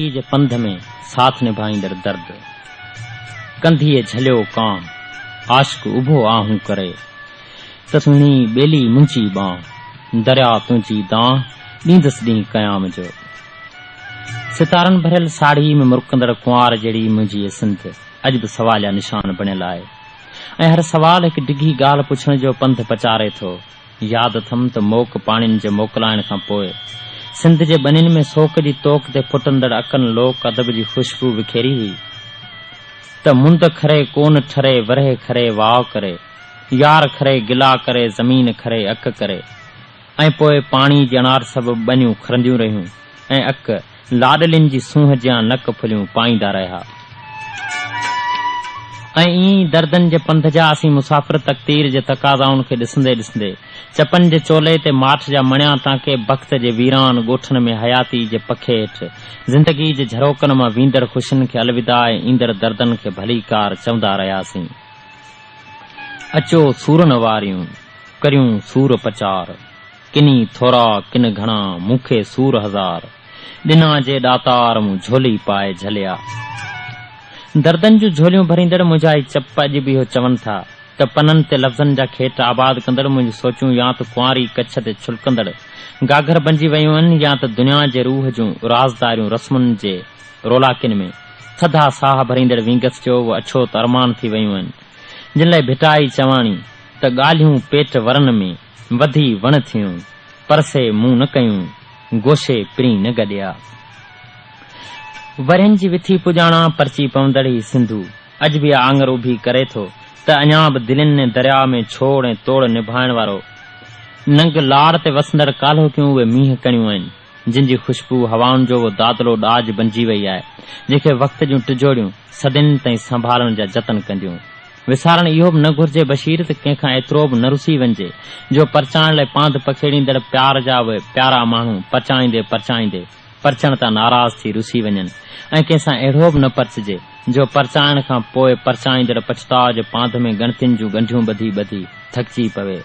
जे पंध में साथ निभाईंदड़ दर्द कंधीअ झलियो कां आशिक उभो आहूं करे त सुहिणी बेली मुंहिंजी बांह दरिया तुंहिंजी दांह ॾींदसि ॾींहुं क़याम जो। सितारनि भरियल साड़ी में मुरकंदड़ कुंवार जहिड़ी मुंहिंजी सिंध अॼु बि सवाल या निशान बणियल आहे ऐं हर सवाल हिकु डिघी ॻाल्हि पुछण जो पंध पचारे थो। यादि अथमि त मोक पाणिनि जे मोकिलाइण खां पोइ सिंध जे बनियुनि में सोक जी तोक ते फुटंदड़ अकनि लोक अदब जी खुशबू विखेरी हुई त मुंद खरे कोन ठरे वरहे खरे वाह करे यार खरे गिला करे ज़मीन खरे अक करे ऐं पोइ पाणी जी अनार सभु बनियूं खरंदियूं रहियूं ऐं अक लाडलिन जी सूंह जियां नक फुलियूं पाईंदा रहिया। ऐं ईअं दर्दन जे पंध जा असीं मुसाफ़िर तक़दीर जे तक़ाज़ाउनि खे ॾिसंदे ॾिसंदे चपन जे चोले ते माठ जा मणिया ताके वक़्त जे वीरान ॻोठनि में हयाती जे पखे हेठि ज़िंदगी जे झरोकनि मां वींदड़ ख़ुशियुनि खे अलविदा ऐं ईंदड़ दर्दनि खे भलीकार चवंदा रहियासीं। अचो सूरन वारियूं करियूं सूर पचार किनी थोरा किन घणा मूंखे सूर हज़ार ॾिना जे ॾातार मूं झोली पाए झलिया। दर्दन जूं झोलियूं भरींदड़ मुंहिंजा चप अॼु बि इहो चवनि था त पननि ते लफ़्ज़नि जा खेट आबाद कंदड़ मुंहिंजी सोचूं या त कुंवारी कच्छ ते छुलकंदड़ गागर बणिजी वयूं आहिनि या त दुनिया जे रूह जूं राज़दारियूं रस्मुनि जे रोलाकिन में थधा साह भरींदड़ विंगस जो उहो अछो त अरमान थी वयूं आहिनि जिन लाइ भिटाई चवाणी त ॻाल्हियूं पेट वरन में वधी वण थियूं परसे मुंहुं न कयूं गोशे पिरी न गॾिया। वरनि जी विथी पुॼाणा परची पवंदड़ ही सिंधू अॼु बि आंगर उभी करे थो त अञा बि दिलनि ने दरिया में छोड़ ऐं तोड़ निभाइण वारो नंग लाड़ ते वसंदड़ काल्होकियूं उहे मींहं कणियूं आहिनि जिन जी खुशबू हवाउनि जो उहो दादलो ॾाज बणिजी वई आहे जंहिंखे वक़्त जूं टिजोड़ियूं सदियुनि ताईं संभालण जा जतन कंदियूं। विसारण इहो बि न घुर्जे बशीर त कंहिंखां एतिरो बि न रुसी वञिजे जो परचाइण लाइ पांध पखेड़ींदड़ प्यार जा उहे प्यारा माण्हू परचाईंदे परचाईंदे परचण तां नाराज़ थी रुसी वञनि ऐं कंहिंसां अहिड़ो बि न परचजे जो परचाइण खां पोइ परचाईंदड़ पछताव जे पांध में गणतियुनि जूं ॻंढियूं ॿधी ॿधी थकिजी पवे।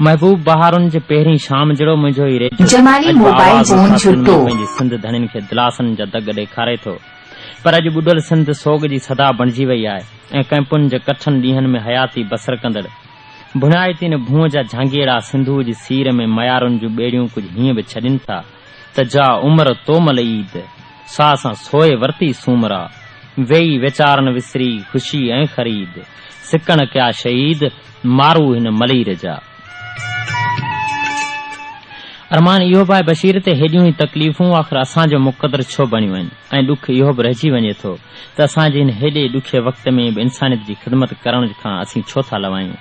महबूब बहारुनि जे पहिरीं शाम जहिड़ो मुंहिंजो ई रेडियो पंहिंजी सिंध धणियुनि खे दिलासनि जा दग ॾेखारे थो पर अॼु ॿुॾल सिंध सोग जी सदा बणिजी वई आहे ऐं कैंपुनि जे कठनि ॾींहनि में हयाती बसर कंदड़ भुनाइतीन भूअ जा झांगीड़ा सिंधू जी सीर में मयारुनि जूं ॿेड़ियूं कुझु हीअं बि छॾनि था त जा उमर तोमल ईद सां सां सोए वरती सूमरा वेई वीचारन विसरी खुशी ऐं ख़रीद सिकण कया शहीद मारू हिन मलीर जा। अरमान इहो बि आहे बशीर ते हेॾियूं ई तकलीफ़ूं आख़िर असांजो मुक़दर छो बणियूं आहिनि ऐं ॾुख इहो बि रहिजी वञे थो त असांजे हिन हेॾे ॾुखे वक़्त में बि इंसानियत जी ख़िदमत करण खां असीं छो था लवायूं।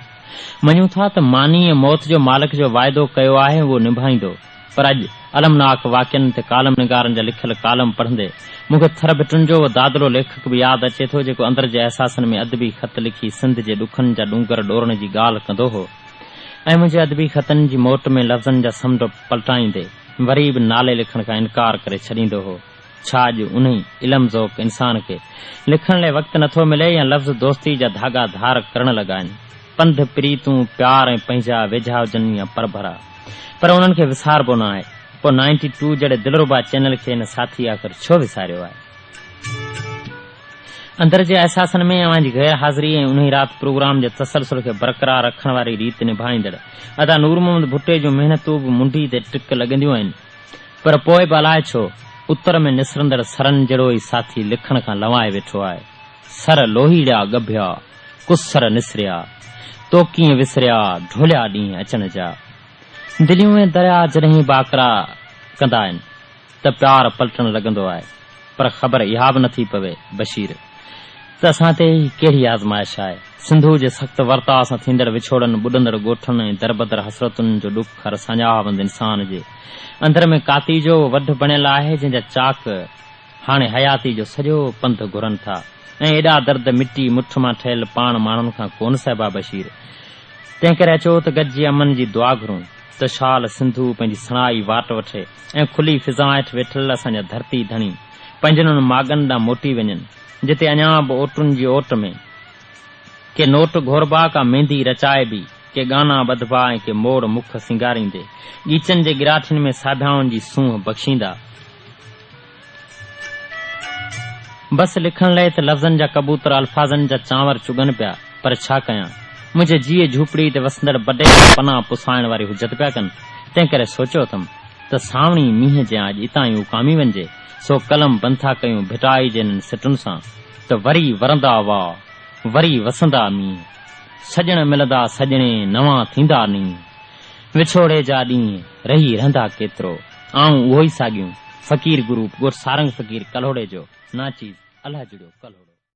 मञूं था त मानी ऐं मौत जो मालिक जो वाइदो कयो आहे उहो निभाईंदो पर अॼु अलमनाक वाक्यनि ते कालम निगारनि जा लिखियल कालम पढ़ंदे मूंखे थर भिटुनि जो उहो दादलो लेखक बि यादि अचे थो जेको अंदर जे अहसासनि में अदबी ख़त लिखी सिंध जे ॾुखनि जा डूंगर ॾोरण जी ॻाल्हि कंदो हो ऐं मुंहिंजे अदबी ख़तनि जी मोट में लफ़्ज़नि जा समुंड पलटाईंदे वरी बि नाले लिखण खां इनकार करे छॾींदो हो। छा अॼु उन्ही इल्म ज़ौक़ इंसान खे लिखण लाइ वक़्तु नथो मिले या लफ़्ज़ दोस्ती जा धागा धार करण लॻा आहिनि पंध प्रीतूं प्यार ऐं पंहिंजा वेझा हुजनि या परभरा पर उन्हनि खे विसारबो न आहे। पोइ 92 जहिड़े दिलरुबा चैनल खे हिन साथी आख़िर छो विसारियो आहे। अंदर जे अहसासनि में अवांजी गैर हाज़िरी ऐं उन राति प्रोग्राम जे तसलसल खे बरक़रार रखण वारी रीति निभाईंदड़ अदा नूर मोहम्मद भुट्टे जूं महिनतूं बि मुंडी ते टिक लॻंदियूं आहिनि पर पोइ बि अलाए छो उत्तर में निसरंदड़ सरनि जहिड़ो ई साथी लिखण खां लवाए वेठो आहे। सर लोहीड़ा गभिया कुसर निसरिया तो कीअं विसरिया ढोलिया ॾींहं अचण जा दिलियूं ऐं दरिया जॾहिं बाकरा कंदा आहिनि त प्यार पलटण लॻंदो आहे पर ख़बर इहा बि नथी पवे बशीर त असां ते कहिड़ी आज़माइश आहे। सिंधू जे सख़्त वर्ताव सां थींदड़ विछोड़नि ॿुॾंदड़ ॻोठनि ऐं दरबदर हसरतुनि जो ॾुख हर संजाहवंद इंसान जे अंदर में काती जो वढ बणियल आहे जंहिंजा चाक हाणे हयाती जो सॼो पंध घुरनि था ऐं एॾा दर्द मिटी मुठ मां ठहियल पाण माण्हुनि खां कोन साहिबा बशीर। तंहिं करे अचो त गॾिजी अमन जी दुआ घुरूं त शाल सिंधू पंहिंजी सणाई वाट वठे ऐं खुली फिज़ा हेठि वेठल असांजा धरती धणी पंहिंजनि मागनि ॾांहुं मोटी वञनि जिते अञा बि ओटुनि जी ओट में के नोट घोरबा का मेहंदी रचाए बि के गाना ॿधबा ऐं के मोर मुख सिंगारींदे गीचनि जे गिराठियुनि में साभियाउनि जी सूंह बख़्शींदा बस लिखण लाइ त लफ़्ज़नि जा कबूतर अल्फाज़नि जा चांवर चुगनि पिया, पर छा कयां, मुंहिंजे जीअ झूपड़ी ते वसंदड़ बॾे पनाह पुसाइण वारी हुजत पिया कनि। तंहिं करे सोचियो अथमि त सावणी मींहं जे अॼु इतां ई उकामी वञिजे, सो कलम बंथा कयूं भिटाई जे सिटुनि सां त वरी वरंदा वाह, वरी वसंदा मींहं, सजण मिलंदा सजणे नवां थींदा नींहं, विछोड़े जा ॾींहं रही रहंदा केतिरो, आऊं उहो ई साॻियूं फ़क़ीर गुरू गुरसारंग फ़क़ीर कल्होड़े जो नाचीज़ अलाह जुड़ियो कल्होड़ो।